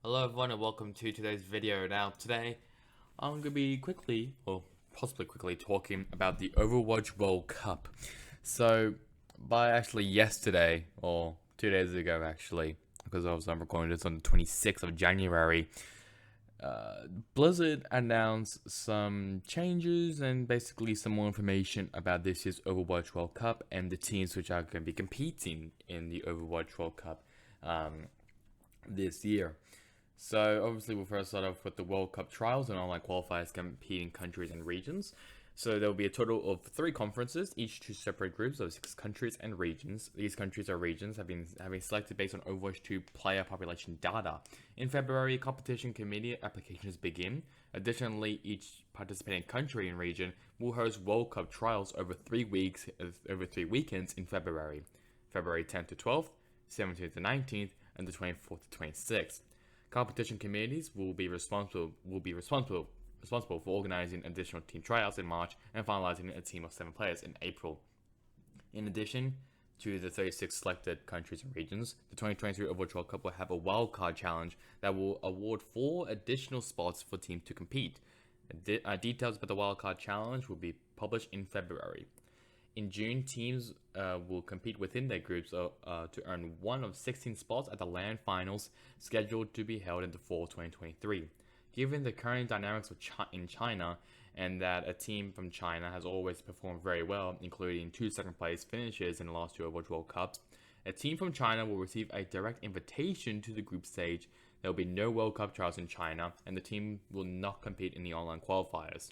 Hello everyone and welcome to today's video. Now today I'm going to be quickly, or possibly quickly, talking about the Overwatch World Cup. So by actually yesterday, or 2 days ago actually, because I'm recording this on the 26th of January, Blizzard announced some changes and basically some more information about this year's Overwatch World Cup and the teams which are going to be competing in the Overwatch World Cup this year. So obviously we'll first start off with the World Cup trials and online qualifiers competing countries and regions. So there will be a total of 3 conferences, each 2 separate groups of 6 countries and regions. These countries or regions have been selected based on Overwatch 2 player population data. In February, competition committee applications begin. Additionally, each participating country and region will host World Cup trials over 3 weekends in February. February 10th to 12th, 17th to 19th, and the 24th to 26th. Competition committees will be responsible for organizing additional team tryouts in March and finalizing a team of 7 players in April. In addition to the 36 selected countries and regions, the 2023 Overwatch World Cup will have a wildcard challenge that will award 4 additional spots for teams to compete. Details about the wildcard challenge will be published in February. In June, teams will compete within their groups to earn one of 16 spots at the LAN finals scheduled to be held in the fall 2023. Given the current dynamics in China and that a team from China has always performed very well, including 2 second-place finishes in the last 2 Overwatch World Cups, a team from China will receive a direct invitation to the group stage. There will be no World Cup trials in China, and the team will not compete in the online qualifiers.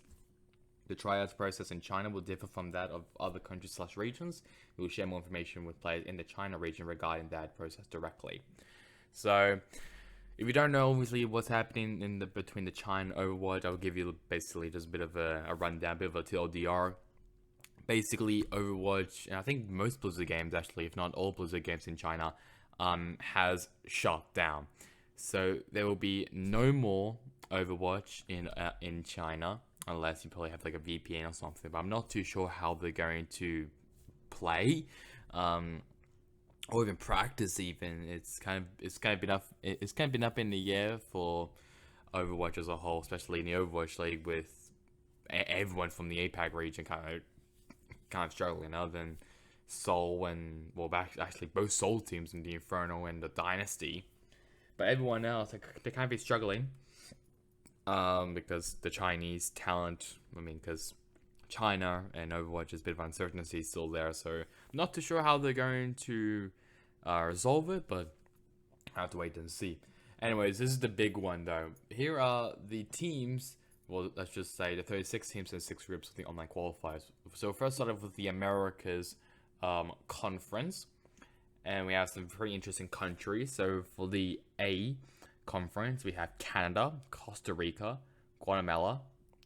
The tryouts process in China will differ from that of other countries/regions. We will share more information with players in the China region regarding that process directly. So, if you don't know obviously what's happening between the China and Overwatch, I'll give you basically just a bit of a rundown, a bit of a TLDR. Basically, Overwatch, and I think most Blizzard games actually, if not all Blizzard games in China, has shut down. So there will be no more Overwatch in China. Unless you probably have like a VPN or something, but I'm not too sure how they're going to play, or even practice. Even it's kind of been up in the air for Overwatch as a whole, especially in the Overwatch League with everyone from the APAC region kind of struggling. Other than Seoul and actually both Seoul teams in the Inferno and the Dynasty, but everyone else they kind of be struggling. Because the Chinese talent, because China and Overwatch is a bit of uncertainty still there, so I'm not too sure how they're going to resolve it, but I have to wait and see. Anyways, this is the big one though. Here are the teams, well, let's just say the 36 teams in 6 groups of the online qualifiers. So first start off with the Americas conference, and we have some pretty interesting countries. So for the A conference, we have Canada, Costa Rica, Guatemala,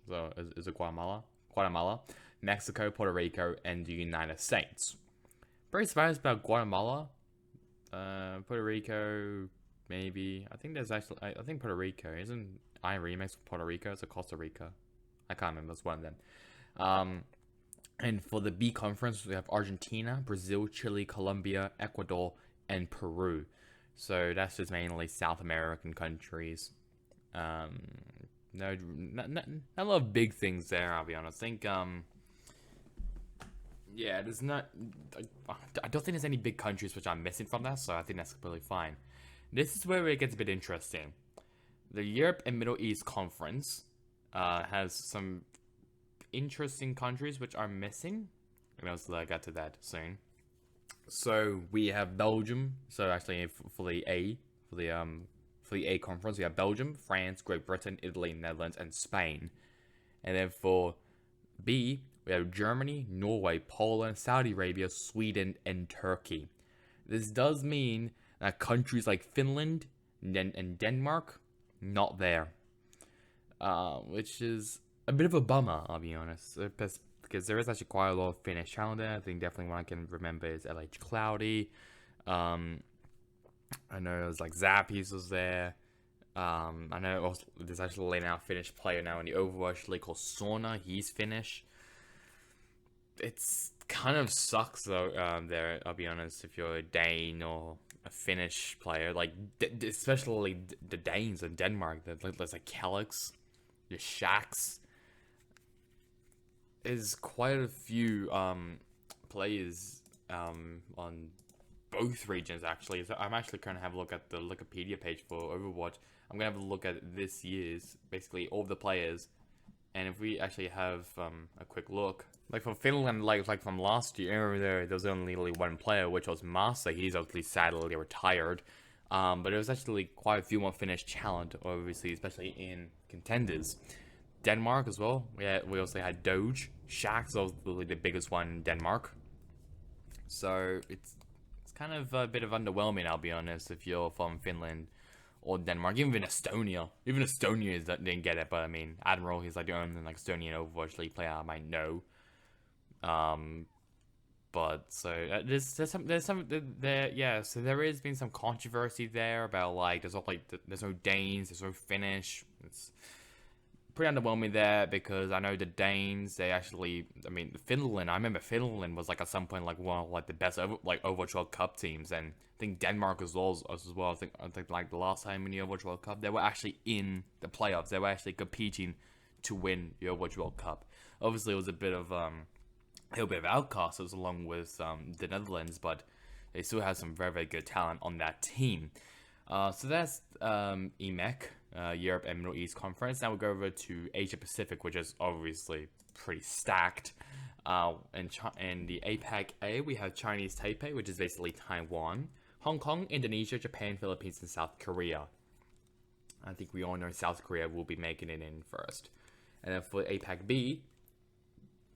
so is it Guatemala, Mexico, Puerto Rico, and the United States. Very surprised about Guatemala, Puerto Rico, maybe. I think Puerto Rico isn't remix with Puerto Rico. It's a Costa Rica. I can't remember. It's one of them. And for the B conference, we have Argentina, Brazil, Chile, Colombia, Ecuador, and Peru. So that's just mainly South American countries. Not a lot of big things there, I'll be honest. I think, yeah, there's not. I don't think there's any big countries which I'm missing from that, so I think that's completely fine. This is where it gets a bit interesting. The Europe and Middle East Conference has some interesting countries which are missing, and I'll get to that soon. So we have Belgium. So actually, for the A conference, we have Belgium, France, Great Britain, Italy, Netherlands, and Spain. And then for B, we have Germany, Norway, Poland, Saudi Arabia, Sweden, and Turkey. This does mean that countries like Finland and Denmark not there, which is a bit of a bummer, I'll be honest. Because there is actually quite a lot of Finnish talent there. I think definitely one I can remember is LH Cloudy. I know there's like Zappies was there. I know also there's actually a now Finnish player now in the Overwatch League called Sauna. He's Finnish. It's kind of sucks though there, I'll be honest, if you're a Dane or a Finnish player, like especially the Danes and Denmark. There's like Calyx, the Shacks. There's quite a few players on both regions actually. So I'm actually going to have a look at the Wikipedia page for Overwatch. I'm going to have a look at this year's, basically all the players. And if we actually have a quick look, like from Finland, like from last year, there was only one player, which was Masa. He's obviously sadly retired. But there was actually quite a few more Finnish talent, obviously, especially in contenders. Denmark as well. We also had Doge. Shaxx was really the biggest one in Denmark. So it's kind of a bit of underwhelming, I'll be honest, if you're from Finland or Denmark. Even Estonia. Even Estonia didn't get it, but I mean, Admiral, he's like the only Estonian Overwatch League player I might know. But so there's been some controversy there about like there's no Danes, there's no Finnish. It's pretty underwhelming there because I know the Danes, they actually, I mean, Finland, I remember Finland was like at some point like one of like the best Overwatch World Cup teams, and I think Denmark as well. I think like the last time in the Overwatch World Cup, they were actually in the playoffs. They were actually competing to win the Overwatch World Cup. Obviously, it was a bit of outcasts along with the Netherlands, but they still have some very, very good talent on that team. So that's EMEC, Europe and Middle East Conference. Now we'll go over to Asia Pacific, which is obviously pretty stacked. In the APAC A, we have Chinese Taipei, which is basically Taiwan, Hong Kong, Indonesia, Japan, Philippines, and South Korea. I think we all know South Korea will be making it in first. And then for APAC B,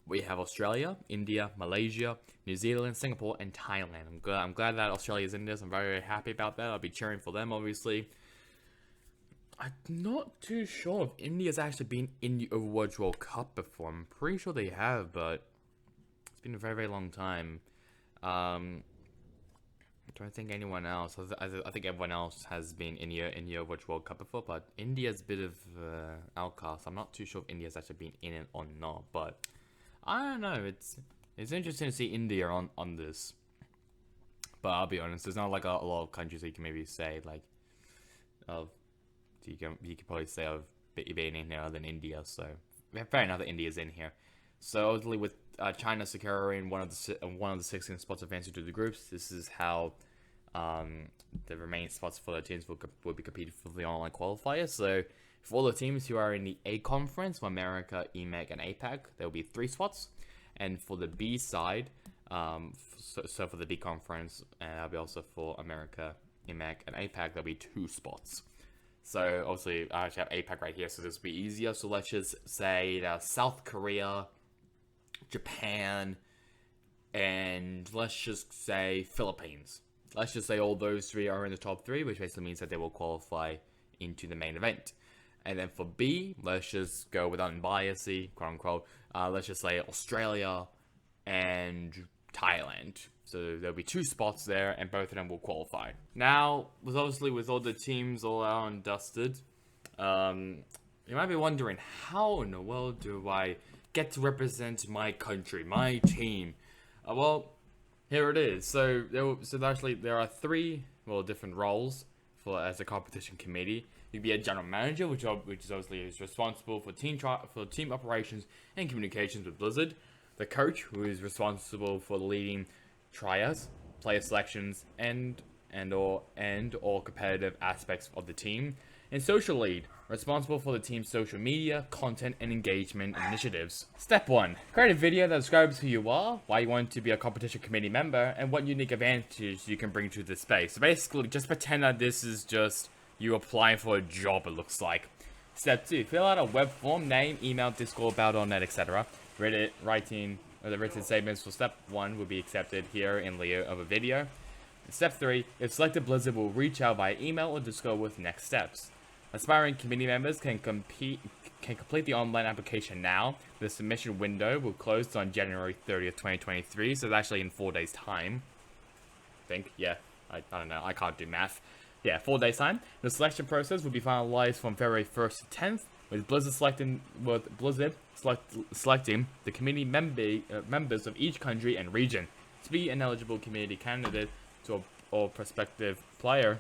we have Australia, India, Malaysia, New Zealand, Singapore, and Thailand. I'm glad that Australia's in this. I'm very, very happy about that. I'll be cheering for them, obviously. I'm not too sure if India's actually been in the Overwatch World Cup before. I'm pretty sure they have, but it's been a very, very long time. I don't think anyone else. I think everyone else has been in the Overwatch World Cup before, but India's a bit of outcast. I'm not too sure if India's actually been in it or not, but I don't know. It's interesting to see India on this, but I'll be honest. There's not like a lot of countries that you can maybe say like, you can probably say of being in here other than India. So fair enough that India's in here. So ultimately, with China securing one of the 16 spots advancing to the groups, this is how the remaining spots for the teams will be competed for the online qualifiers. So for all the teams who are in the A conference, for America, EMEC, and APAC, there will be 3 spots. And for the B side, so for the D conference, and that'll be also for America, EMEC, and APAC, there'll be 2 spots. So obviously, I actually have APAC right here, so this will be easier. So let's just say that South Korea, Japan, and let's just say Philippines. Let's just say all those 3 are in the top 3, which basically means that they will qualify into the main event. And then for B, let's just go with unbiased, quote unquote. Let's just say Australia and Thailand. So there'll be 2 spots there, and both of them will qualify. Now, with all the teams all out and dusted, you might be wondering, how in the world do I get to represent my country, my team? Well, here it is. So there are 3 different roles as a competition committee. You'd be a general manager, which is obviously is responsible for team operations and communications with Blizzard. The coach, who is responsible for leading tryouts, player selections, and or competitive aspects of the team. And social lead, responsible for the team's social media, content, and engagement initiatives. Step 1. Create a video that describes who you are, why you want to be a competition committee member, and what unique advantages you can bring to this space. So basically, just pretend that this is just you applying for a job, it looks like. Step 2. Fill out a web form, name, email, Discord, about.net, etc. The written statements for step 1 will be accepted here in lieu of a video. Step 3. If selected, Blizzard will reach out via email or Discord with next steps. Aspiring committee members can complete the online application now. The submission window will close on January 30th, 2023, so it's actually in 4 days' time. I think, yeah. I don't know, I can't do math. Yeah, 4 days' time. The selection process will be finalized from February 1st to 10th, with Blizzard selecting the committee members of each country and region. To be an eligible community candidate to or prospective player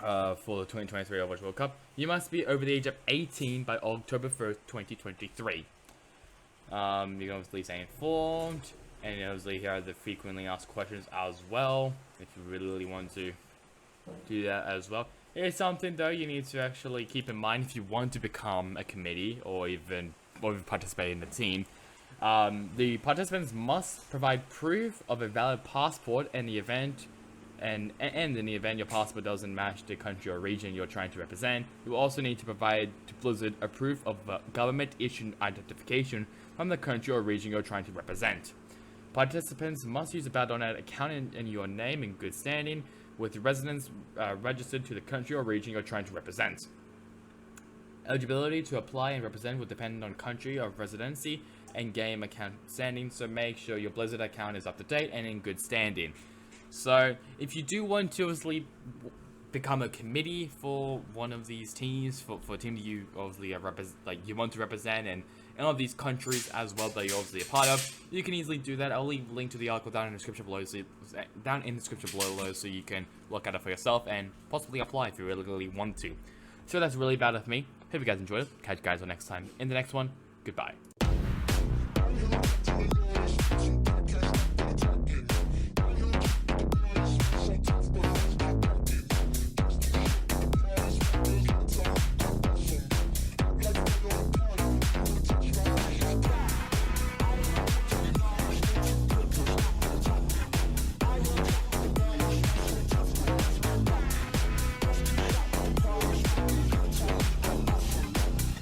for the 2023 Overwatch World Cup, you must be over the age of 18 by October 1st, 2023. You can obviously stay informed, and obviously here are the frequently asked questions as well, if you really want to do that as well. Here's something though you need to actually keep in mind if you want to become a committee or even participate in the team. The participants must provide proof of a valid passport in the event in the event your passport doesn't match the country or region you're trying to represent. You also need to provide to Blizzard a proof of government issued identification from the country or region you're trying to represent. Participants must use a Battle.net account in your name in good standing with residence registered to the country or region you're trying to represent. Eligibility to apply and represent will depend on country of residency and game account standing, so make sure your Blizzard account is up to date and in good standing. So if you do want to obviously become a committee for one of these teams, for a team that you obviously you want to represent, and in all of these countries as well that you're obviously a part of, you can easily do that. I'll leave a link to the article down in the description below, so you can look at it for yourself and possibly apply if you really want to. So that's really about it for me. Hope you guys enjoyed it. Catch you guys on next time in the next one. Goodbye.